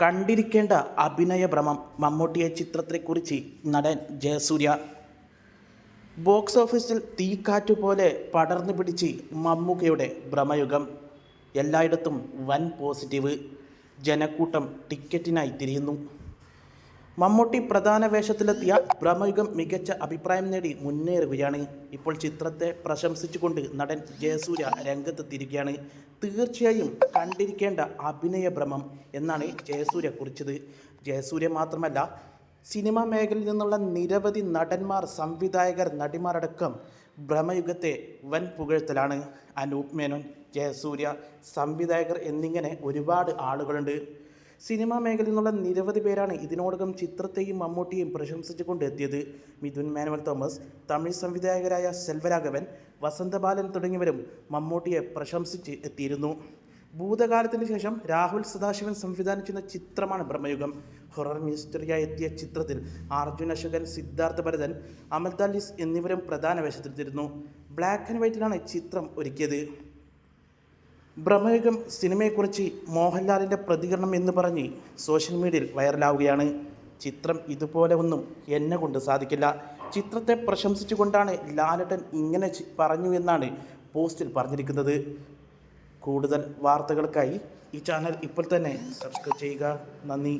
കണ്ടിരിക്കേണ്ട അഭിനയ ഭ്രമം മമ്മൂട്ടിയെ ചിത്രത്തെക്കുറിച്ച് നടൻ ജയസൂര്യ. ബോക്സ് ഓഫീസിൽ തീക്കാറ്റുപോലെ പടർന്നു പിടിച്ച് മമ്മൂക്കയുടെ ഭ്രമയുഗം. എല്ലായിടത്തും വൻ പോസിറ്റീവ്. ജനക്കൂട്ടം ടിക്കറ്റിനായി തിരിയുന്നു. മമ്മൂട്ടി പ്രധാന വേഷത്തിലെത്തിയ ഭ്രമയുഗം മികച്ച അഭിപ്രായം നേടി മുന്നേറുകയാണ്. ഇപ്പോൾ ചിത്രത്തെ പ്രശംസിച്ചുകൊണ്ട് നടൻ ജയസൂര്യ രംഗത്തെത്തിയിരിക്കുകയാണ്. തീർച്ചയായും കണ്ടിരിക്കേണ്ട അഭിനയ ഭ്രമം എന്നാണ് ജയസൂര്യ കുറിച്ചത്. ജയസൂര്യ മാത്രമല്ല, സിനിമാ മേഖലയിൽ നിന്നുള്ള നിരവധി നടന്മാർ, സംവിധായകർ, നടിമാരടക്കം ഭ്രമയുഗത്തെ വൻ പുകഴ്ത്തലാണ്. അനൂപ് മേനോൻ, ജയസൂര്യ, സംവിധായകർ എന്നിങ്ങനെ ഒരുപാട് ആളുകളുണ്ട്. സിനിമാ മേഖലയിൽ നിന്നുള്ള നിരവധി പേരാണ് ഇതിനോടകം ചിത്രത്തെയും മമ്മൂട്ടിയെയും പ്രശംസിച്ചുകൊണ്ട് എത്തിയത്. മിഥുൻ മാനുവൽ തോമസ്, തമിഴ് സംവിധായകരായ സെൽവരാഘവൻ, വസന്തബാലൻ തുടങ്ങിയവരും മമ്മൂട്ടിയെ പ്രശംസിച്ച് എത്തിയിരുന്നു. ഭൂതകാലത്തിന് ശേഷം രാഹുൽ സദാശിവൻ സംവിധാനം ചെയ്യുന്ന ചിത്രമാണ് ഭ്രമയുഗം. ഹൊറർ മിസ്റ്ററിയായി എത്തിയ ചിത്രത്തിൽ അർജുൻ അശോകൻ, സിദ്ധാർത്ഥ ഭരതൻ, അമൽത ലിസ് എന്നിവരും പ്രധാന വേഷത്തിലെത്തിയിരുന്നു. ബ്ലാക്ക് ആൻഡ് വൈറ്റിലാണ് ചിത്രം ഒരുക്കിയത്. ഭ്രമയുഗം സിനിമയെക്കുറിച്ച് മോഹൻലാലിൻ്റെ പ്രതികരണം എന്ന് പറഞ്ഞ് സോഷ്യൽ മീഡിയയിൽ വൈറലാവുകയാണ്. ചിത്രം ഇതുപോലെ ഒന്നും എന്നെ കൊണ്ട് സാധിക്കില്ല. ചിത്രത്തെ പ്രശംസിച്ചുകൊണ്ടാണ് ലാലേട്ടൻ ഇങ്ങനെ പറഞ്ഞു എന്നാണ് പോസ്റ്റിൽ പറഞ്ഞിരിക്കുന്നത്. കൂടുതൽ വാർത്തകൾക്കായി ഈ ചാനൽ ഇപ്പോൾ തന്നെ സബ്സ്ക്രൈബ് ചെയ്യുക. നന്ദി.